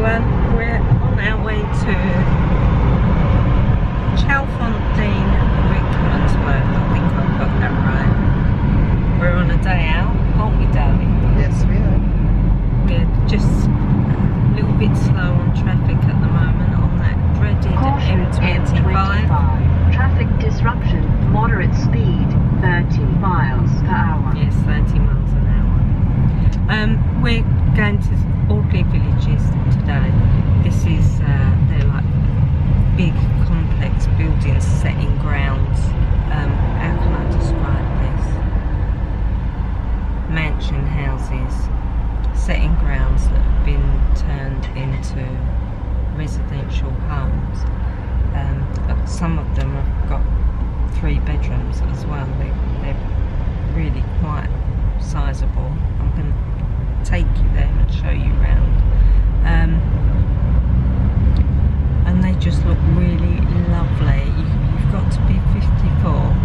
everyone, we're on our way to Chalfontein Rickmansworth. I think I've got that right. We're on a day out, aren't we, darling? Yes, we are. We're just a little bit slow on traffic at the moment on that dreaded M25. Traffic disruption, moderate speed, 30 miles per hour. Yes, 30 miles an hour. We're going to Audley Villages today. This is, they're like big complex buildings set in grounds. How can I describe this? Mansion houses set in grounds that have been turned into residential homes. Some of them have got 3 bedrooms as well. They're really quite sizable. I'm going to take you there and show you around. And they just look really lovely. You've got to be 54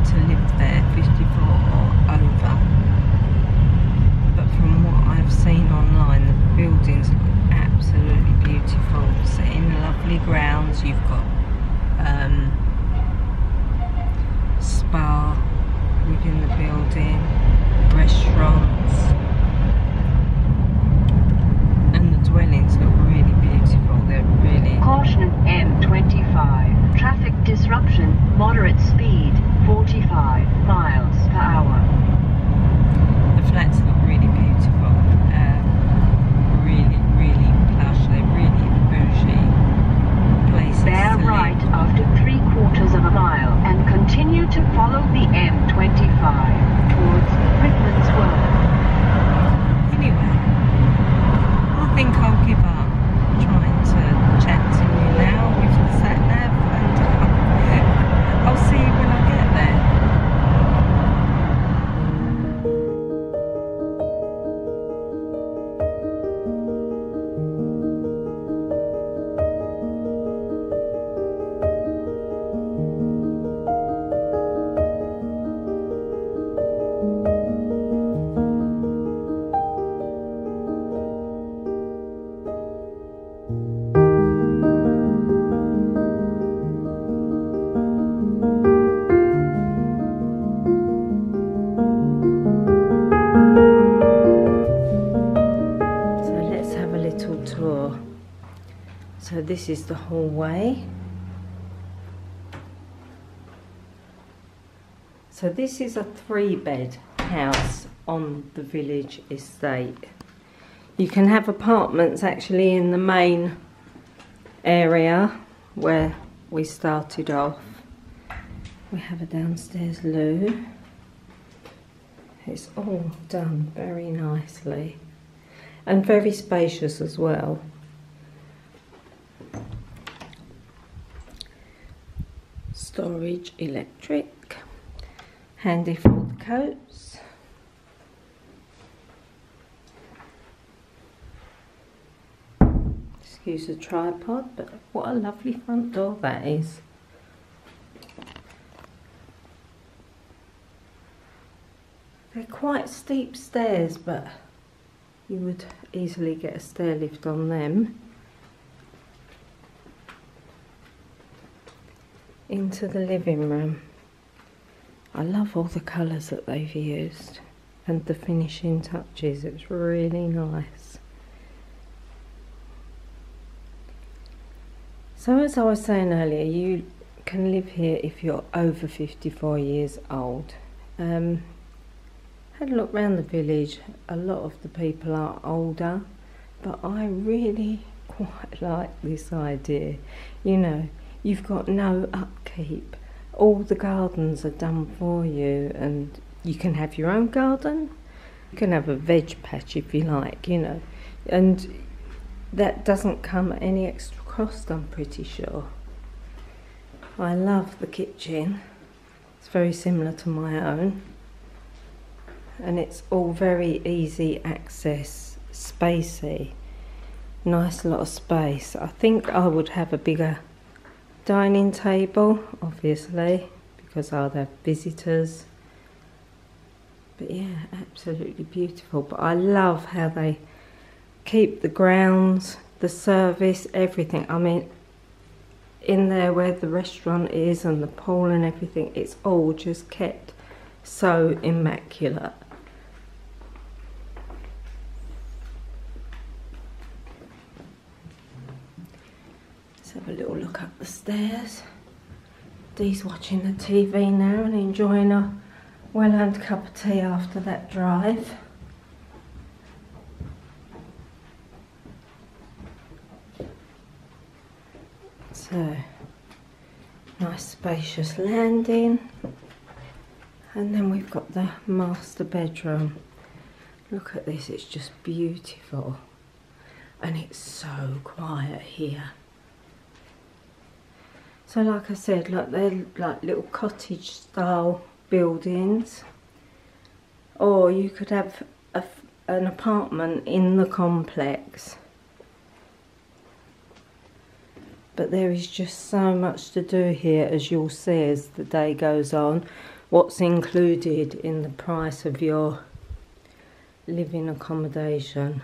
to live there, 54 or over. But from what I've seen online, the buildings look absolutely beautiful. Set in lovely grounds. You've got spa within the building, restaurants, and the dwellings look really beautiful. They're really... Caution M25. Traffic disruption, moderate speed, 45 miles per hour. The flats look really beautiful. Really plush. They're really bougie places. Bear to right live. after 3/4 of a mile and continue to follow the M25 towards Rickmansworth. Anyway, I think I'll give up trying to chat to you now with the sat nav, and I'll see you when I get there. Tour. So this is the hallway. So this is a 3-bed house on the village estate. You can have apartments actually in the main area where we started off. We have a downstairs loo. It's all done very nicely. And very spacious as well. Storage electric. Handy for all the coats. Excuse the tripod, but what a lovely front door that is. They're quite steep stairs, but you would easily get a stair lift on them. Into the living room. I love all the colours that they've used and the finishing touches. It's really nice. So as I was saying earlier, you can live here if you're over 54 years old. Had a look around the village. A lot of the people are older, but I really quite like this idea. You know, you've got no upkeep. All the gardens are done for you, and you can have your own garden. You can have a veg patch if you like, you know, and that doesn't come at any extra cost, I'm pretty sure. I love the kitchen. It's very similar to my own. And it's all very easy access, spacey, nice lot of space. I think I would have a bigger dining table, obviously, because I'd have visitors. But yeah, absolutely beautiful. But I love how they keep the grounds the service, everything. I mean, in there where the restaurant is and the pool and everything, it's all just kept so immaculate. Let's have a little look up the stairs. Dee's watching the TV now and enjoying a well-earned cup of tea after that drive. So, nice spacious landing, and then we've got the master bedroom. Look at this, it's just beautiful, and it's so quiet here. So like I said, like they're like little cottage style buildings, or you could have an apartment in the complex. But there is just so much to do here, as you'll see as the day goes on. What's included in the price of your living accommodation.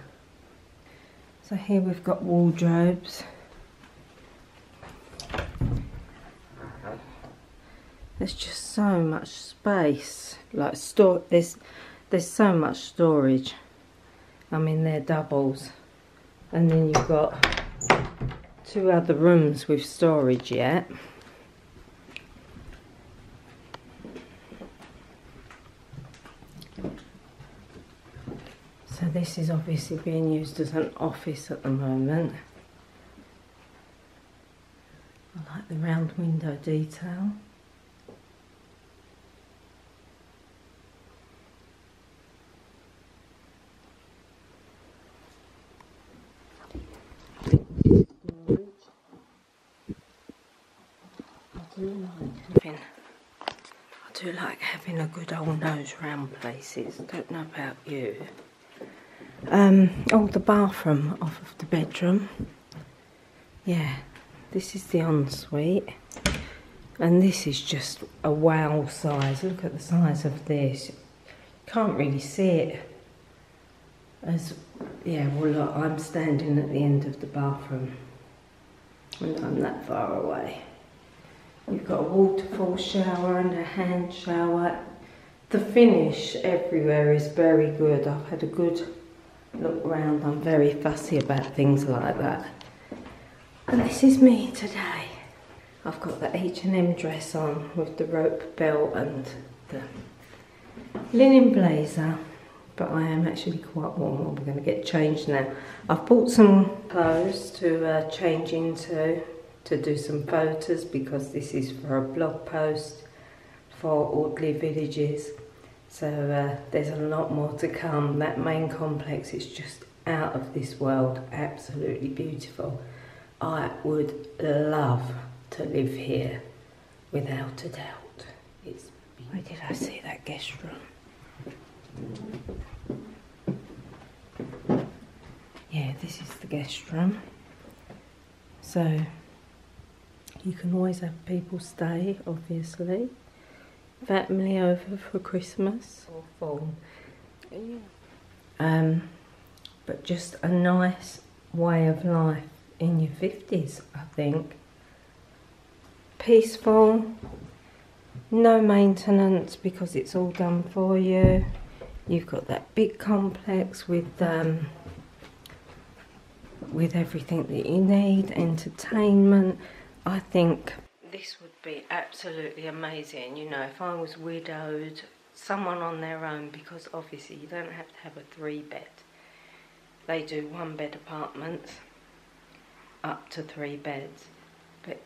So here we've got wardrobes. There's just so much space. Like there's so much storage. I mean, they're doubles, and then you've got 2 other rooms with storage yet. So this is obviously being used as an office at the moment. I like the round window detail. I do like having a good old nose round places. Don't know about you. Oh, the bathroom off of the bedroom. Yeah, this is the ensuite, and this is just a wow size. Look at the size of this. Can't really see it. Yeah, well, look, I'm standing at the end of the bathroom, and I'm that far away. You've got a waterfall shower and a hand shower. The finish everywhere is very good. I've had a good look round. I'm very fussy about things like that. And this is me today. I've got the H&M dress on with the rope belt and the linen blazer. But I am actually quite warm. We're going to get changed now. I've bought some clothes to change into, to do some photos, because this is for a blog post for Audley Villages. So there's a lot more to come. That main complex is just out of this world, absolutely beautiful. I would love to live here, without a doubt. Where did I see that guest room? Yeah, this is the guest room. So you can always have people stay, obviously. Family over for Christmas or fall. Yeah. But just a nice way of life in your 50s, I think. Peaceful, no maintenance because it's all done for you. You've got that big complex with everything that you need, entertainment. I think this would be absolutely amazing, you know, if I was widowed, someone on their own, because obviously you don't have to have a 3-bed. They do 1-bed apartments, up to 3 beds. But,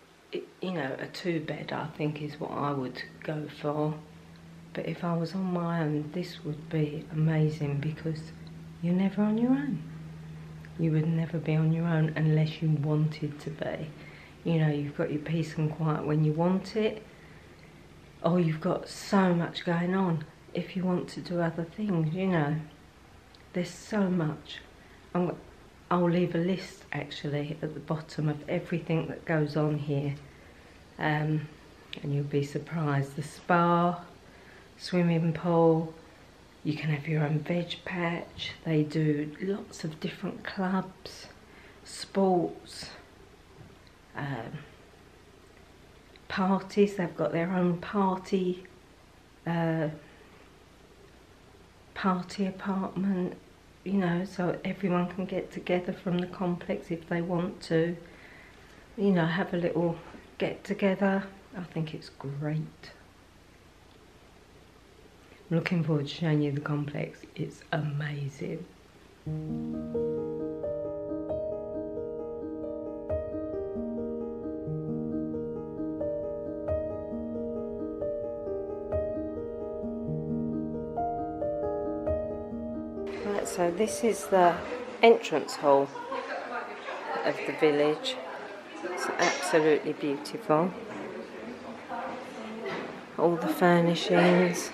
you know, a 2-bed I think is what I would go for. But if I was on my own, this would be amazing, because you're never on your own. You would never be on your own unless you wanted to be. You know, you've got your peace and quiet when you want it, or you've got so much going on if you want to do other things, you know. There's so much. I'll leave a list, actually, at the bottom of everything that goes on here. And you'll be surprised. The spa, swimming pool, you can have your own veg patch. They do lots of different clubs. sports, parties. They've got their own party apartment, you know, so everyone can get together from the complex if they want to, you know, have a little get together. I think it's great. I'm looking forward to showing you the complex. It's amazing. Right, so this is the entrance hall of the village. It's absolutely beautiful. All the furnishings.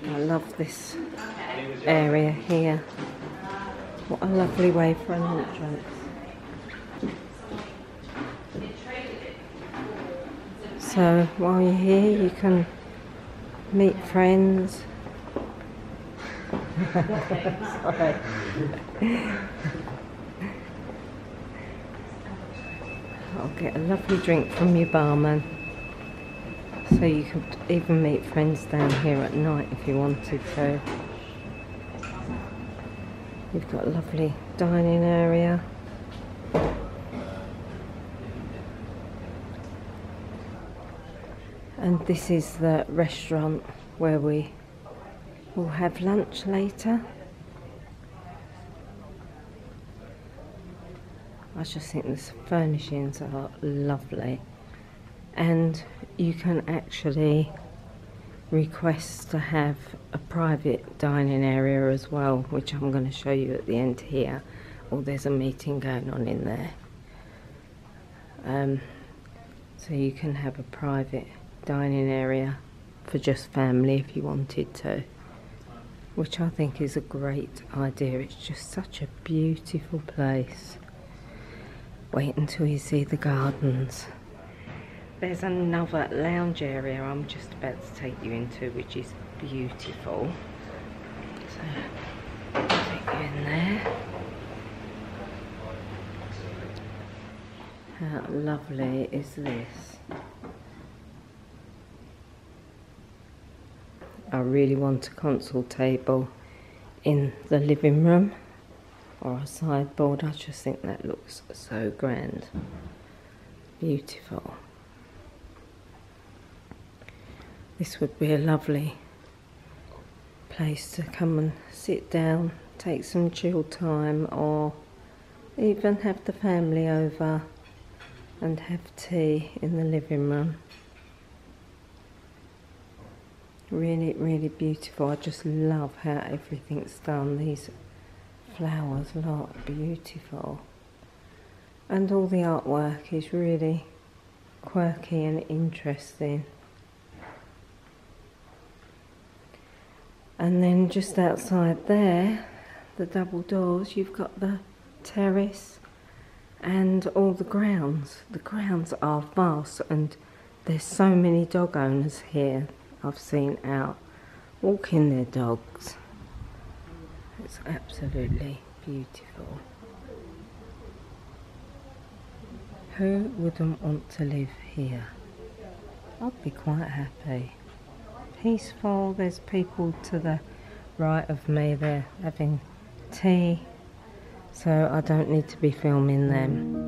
I love this area here. What a lovely way for an entrance. So while you're here you can meet friends. Sorry. I'll get a lovely drink from your barman. So you could even meet friends down here at night if you wanted to. You've got a lovely dining area. And this is the restaurant where we will have lunch later. I just think the furnishings are lovely. And you can actually request to have a private dining area as well, which I'm going to show you at the end here. Oh, there's a meeting going on in there. So you can have a private dining area for just family if you wanted to, which I think is a great idea. It's just such a beautiful place. Wait until you see the gardens. There's another lounge area I'm just about to take you into, which is beautiful. So I'll take you in there. How lovely is this? I really want a console table in the living room or a sideboard. I just think that looks so grand. Beautiful. This would be a lovely place to come and sit down, take some chill time, or even have the family over and have tea in the living room. Really, really beautiful. I just love how everything's done. These flowers look beautiful. And all the artwork is really quirky and interesting. And then just outside there, the double doors, you've got the terrace and all the grounds. The grounds are vast, and there's so many dog owners here I've seen out walking their dogs. It's absolutely beautiful. Who wouldn't want to live here? I'd be quite happy. Peaceful. There's people to the right of me, they're having tea, so I don't need to be filming them.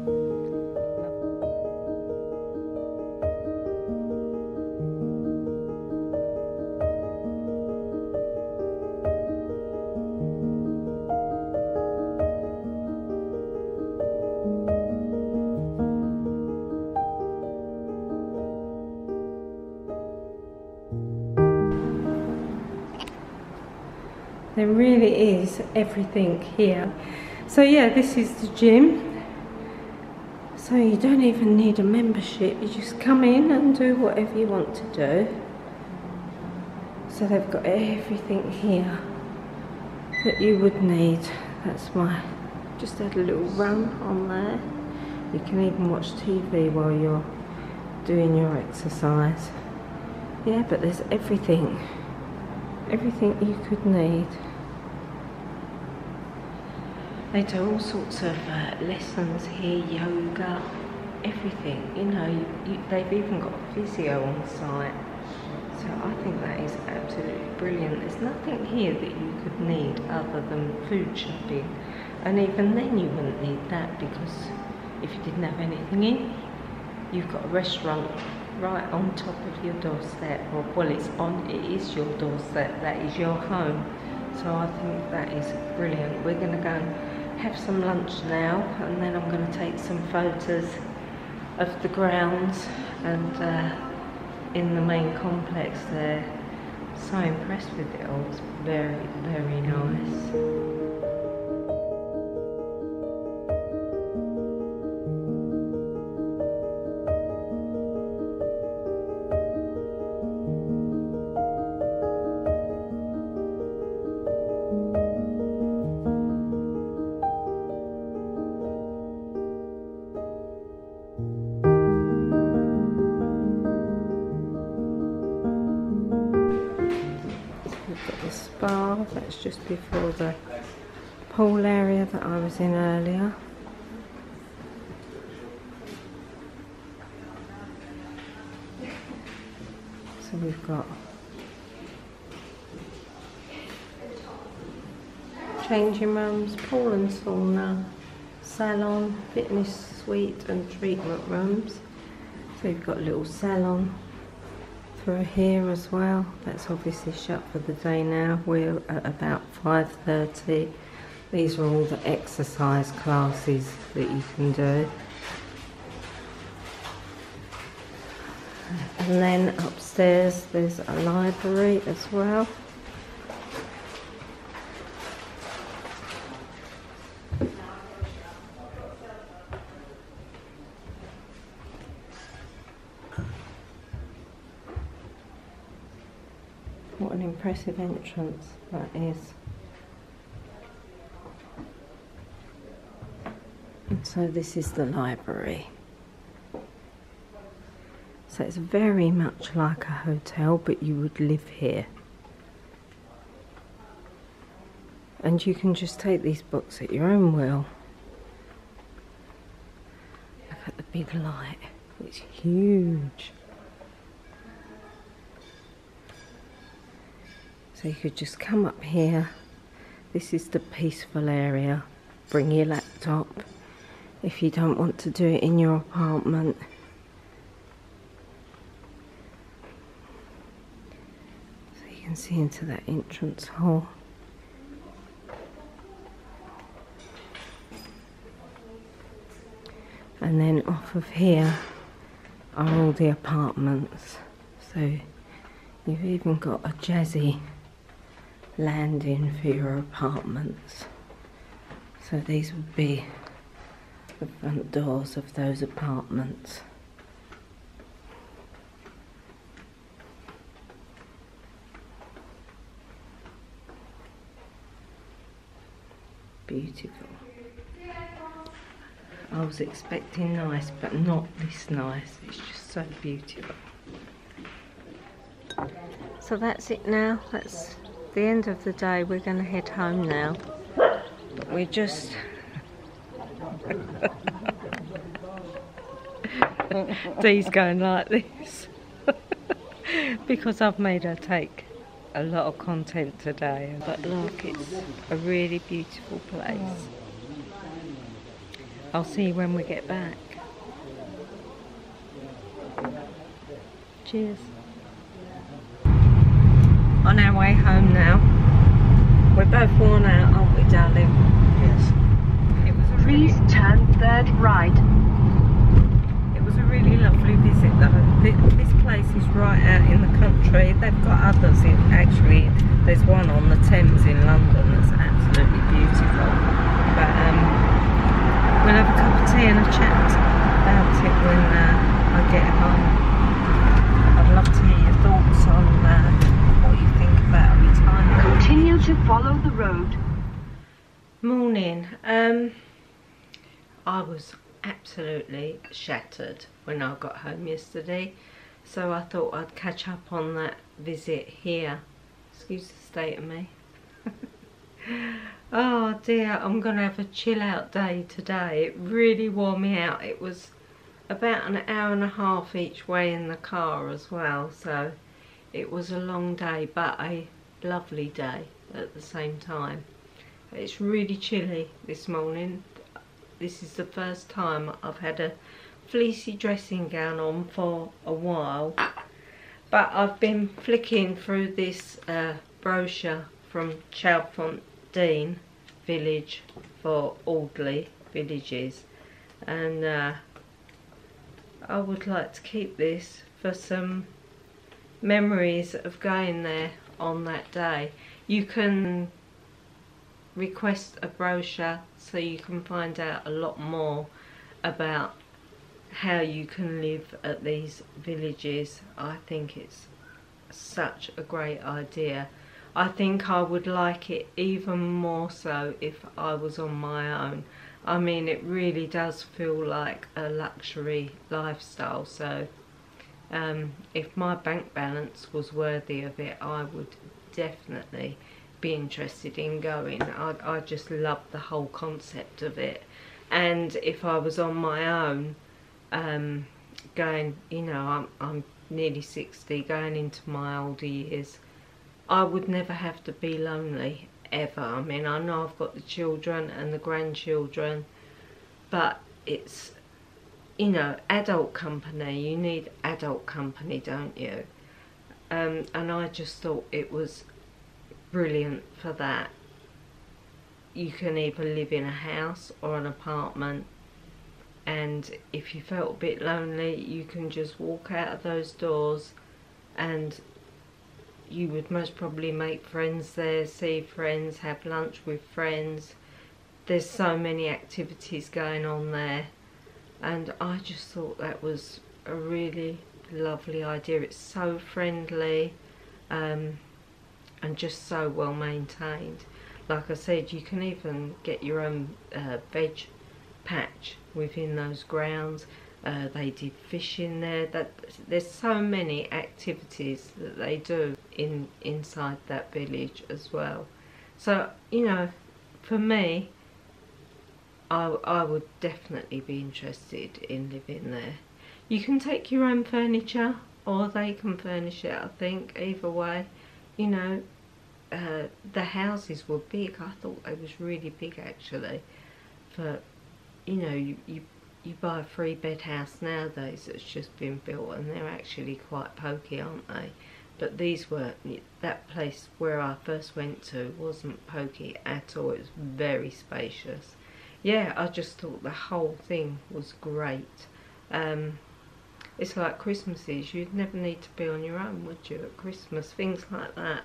There really is everything here. So yeah, this is the gym. So you don't even need a membership. You just come in and do whatever you want to do. So they've got everything here that you would need. That's just had a little run on there. You can even watch TV while you're doing your exercise. Yeah, but there's everything you could need. They do all sorts of lessons here, yoga, everything. You know, they've even got physio on site. So I think that is absolutely brilliant. There's nothing here that you could need other than food shopping. And even then you wouldn't need that, because if you didn't have anything in, you've got a restaurant right on top of your doorstep. Or, well, it is your doorstep, that is your home. So I think that is brilliant. We're going to go and have some lunch now, and then I'm going to take some photos of the grounds and in the main complex there. So impressed with it all. It's very, very nice. Spa, that's just before the pool area that I was in earlier. So we've got changing rooms, pool and sauna, salon, fitness suite and treatment rooms. So you've got a little salon through here as well. That's obviously shut for the day now. We're at about 5:30. These are all the exercise classes that you can do. And then upstairs there's a library as well. What an impressive entrance that is. And so this is the library. So it's very much like a hotel, but you would live here. And you can just take these books at your own will. Look at the big light, it's huge. So you could just come up here. This is the peaceful area. Bring your laptop if you don't want to do it in your apartment. So you can see into that entrance hall. And then off of here are all the apartments. So you've even got a jazzy landing for your apartments. So these would be the front doors of those apartments. Beautiful. I was expecting nice, but not this nice. It's just so beautiful. So that's it now. That's the end of the day. We're going to head home now. But we're just Dee's going like this because I've made her take a lot of content today. But look, it's a really beautiful place. I'll see you when we get back. Cheers. On our way home now. We're both worn out, aren't we, darling? Yes. It was a Please turn third right. It was a really lovely visit though. This place is right out in the country. They've got others in, actually, there's one on the Thames in London that's absolutely beautiful. But we'll have a cup of tea and a chat about it when I get home. I'd love to hear your thoughts on what you think about retirement. Continue to follow the road. Morning. I was absolutely shattered when I got home yesterday, so I thought I'd catch up on that visit here. Excuse the state of me. Oh dear, I'm going to have a chill out day today. It really wore me out. It was about an hour and a half each way in the car as well, so it was a long day, but a lovely day at the same time. It's really chilly this morning. This is the first time I've had a fleecy dressing gown on for a while, but I've been flicking through this brochure from Audley Village for Audley Villages, and I would like to keep this for some memories of going there on that day. You can request a brochure so you can find out a lot more about how you can live at these villages. I think it's such a great idea. I think I would like it even more so if I was on my own. I mean, it really does feel like a luxury lifestyle, so if my bank balance was worthy of it, I would definitely be interested in going. I just love the whole concept of it. And if I was on my own, going, you know, I'm nearly 60, going into my older years, I would never have to be lonely, ever. I mean, I know I've got the children and the grandchildren, but it's, you know, adult company. You need adult company, don't you? And I just thought it was brilliant for that. You can either live in a house or an apartment, and if you felt a bit lonely, you can just walk out of those doors and you would most probably make friends there, see friends, have lunch with friends. There's so many activities going on there, and I just thought that was a really lovely idea. It's so friendly, and just so well maintained. Like I said, you can even get your own veg patch within those grounds. They did fishing there. There's so many activities that they do inside that village as well. So, you know, for me, I would definitely be interested in living there. You can take your own furniture, or they can furnish it, I think. Either way, you know, the houses were big. I thought they was really big, actually. For, you know, you buy a 3-bed house nowadays that's just been built, and they're actually quite pokey, aren't they? But these were, that place where I first went to wasn't pokey at all. It was very spacious. Yeah, I just thought the whole thing was great. It's like Christmases. You'd never need to be on your own, would you, at Christmas? Things like that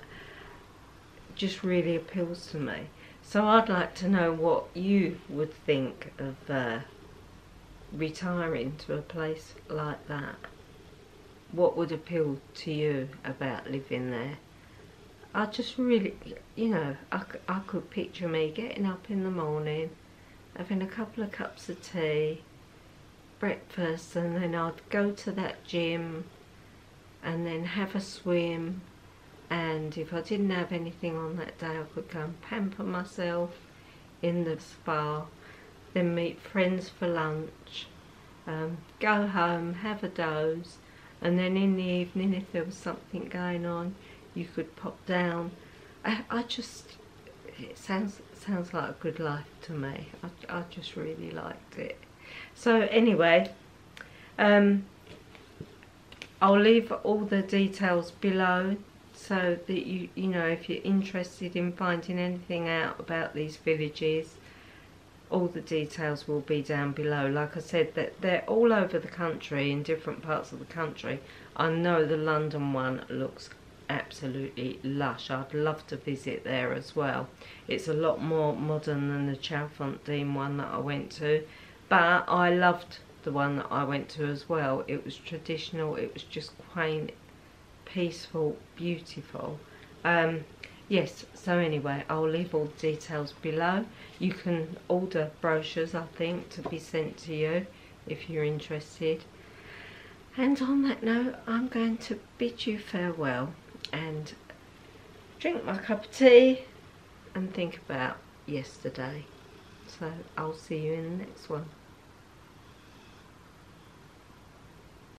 just really appeals to me. So I'd like to know what you would think of retiring to a place like that. What would appeal to you about living there? I just really, you know, I could picture me getting up in the morning, having a couple of cups of tea, breakfast, and then I'd go to that gym and then have a swim, and if I didn't have anything on that day, I could go and pamper myself in the spa, then meet friends for lunch, go home, have a doze, and then in the evening, if there was something going on, you could pop down. I just, it sounds like a good life to me. I just really liked it. So anyway, I'll leave all the details below so that you know, if you're interested in finding anything out about these villages, all the details will be down below. Like I said, that they're all over the country, in different parts of the country. I know the London one looks absolutely lush. I'd love to visit there as well. It's a lot more modern than the Chalfontein one that I went to, but I loved the one that I went to as well. It was traditional, it was just quaint, peaceful, beautiful. Yes, so anyway, I'll leave all the details below. You can order brochures, I think, to be sent to you if you're interested. And on that note, I'm going to bid you farewell and drink my cup of tea and think about yesterday. So I'll see you in the next one.